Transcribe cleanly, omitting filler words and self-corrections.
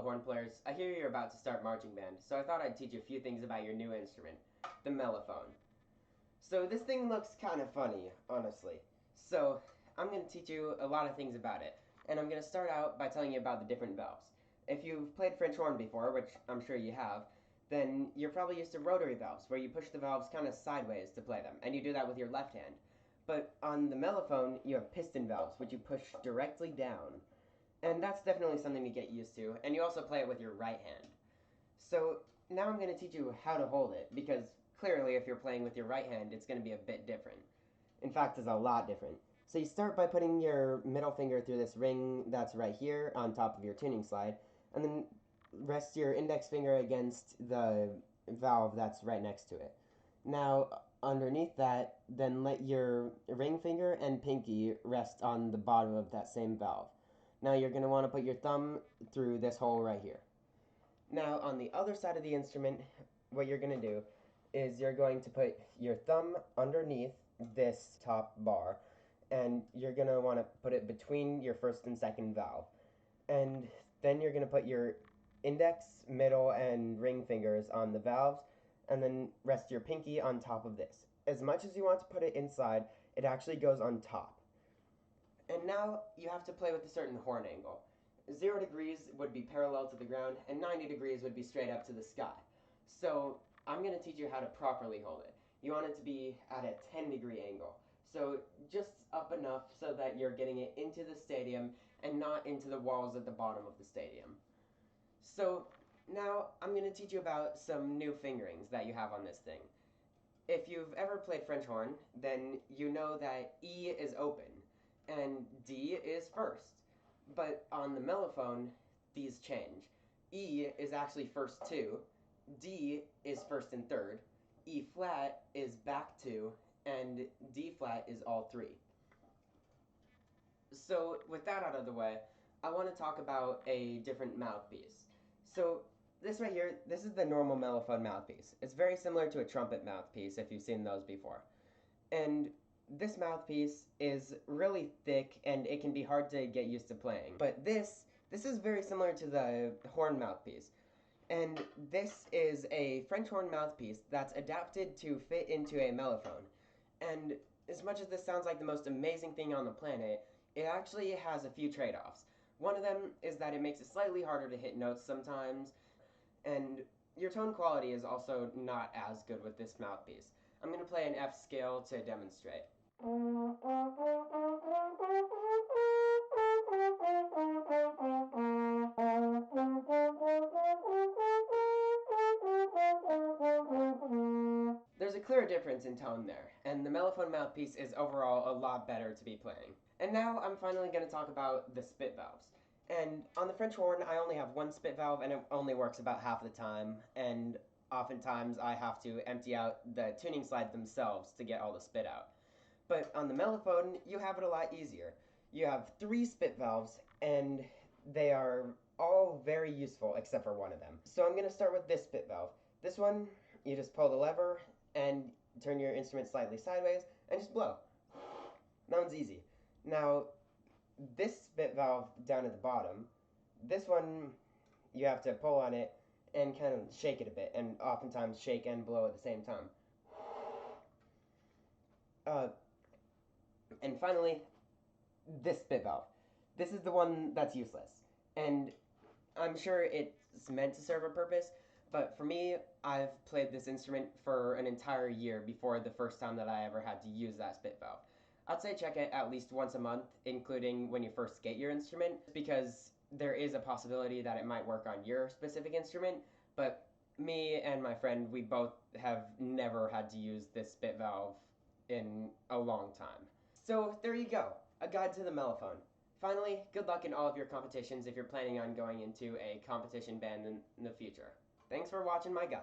horn players, I hear you're about to start marching band, so I thought I'd teach you a few things about your new instrument, the mellophone. So this thing looks kind of funny, honestly. So I'm going to teach you a lot of things about it, and I'm going to start out by telling you about the different valves. If you've played French horn before, which I'm sure you have, then you're probably used to rotary valves, where you push the valves kind of sideways to play them, and you do that with your left hand. But on the mellophone, you have piston valves, which you push directly down. And that's definitely something to get used to, and you also play it with your right hand. So now I'm going to teach you how to hold it, because clearly if you're playing with your right hand, it's going to be a bit different. In fact, it's a lot different. So you start by putting your middle finger through this ring that's right here on top of your tuning slide, and then rest your index finger against the valve that's right next to it. Now, underneath that, then let your ring finger and pinky rest on the bottom of that same valve. Now you're going to want to put your thumb through this hole right here. Now on the other side of the instrument, what you're going to do is you're going to put your thumb underneath this top bar, and you're going to want to put it between your first and second valve. And then you're going to put your index, middle, and ring fingers on the valves, and then rest your pinky on top of this. As much as you want to put it inside, it actually goes on top. And now you have to play with a certain horn angle. 0 degrees would be parallel to the ground, and 90 degrees would be straight up to the sky. So I'm going to teach you how to properly hold it. You want it to be at a 10-degree angle. So just up enough so that you're getting it into the stadium and not into the walls at the bottom of the stadium. So now I'm going to teach you about some new fingerings that you have on this thing. If you've ever played French horn, then you know that E is open and D is first. But on the mellophone, these change. E is actually first 2, D is first and third, E flat is back 2, and D flat is all 3. So with that out of the way, I want to talk about a different mouthpiece. So this right here, this is the normal mellophone mouthpiece. It's very similar to a trumpet mouthpiece if you've seen those before. And this mouthpiece is really thick and it can be hard to get used to playing. But this is very similar to the horn mouthpiece. And this is a French horn mouthpiece that's adapted to fit into a mellophone. And as much as this sounds like the most amazing thing on the planet, it actually has a few trade-offs. One of them is that it makes it slightly harder to hit notes sometimes, and your tone quality is also not as good with this mouthpiece. I'm going to play an F scale to demonstrate. There's a clear difference in tone there, and the mellophone mouthpiece is overall a lot better to be playing. And now I'm finally going to talk about the spit valves. And on the French horn, I only have one spit valve, and it only works about half the time, and oftentimes I have to empty out the tuning slides themselves to get all the spit out. But on the mellophone, you have it a lot easier. You have 3 spit valves, and they are all very useful except for one of them. So I'm going to start with this spit valve. This one, you just pull the lever and turn your instrument slightly sideways and just blow. That one's easy. Now, this spit valve down at the bottom, this one, you have to pull on it and kind of shake it a bit, and oftentimes shake and blow at the same time. And finally, this spit valve. This is the one that's useless. And I'm sure it's meant to serve a purpose, but for me, I've played this instrument for an entire year before the first time that I ever had to use that spit valve. I'd say check it at least once a month, including when you first get your instrument, because there is a possibility that it might work on your specific instrument, but me and my friend, we both have never had to use this spit valve in a long time. So there you go, a guide to the mellophone. Finally, good luck in all of your competitions if you're planning on going into a competition band in the future. Thanks for watching my guide.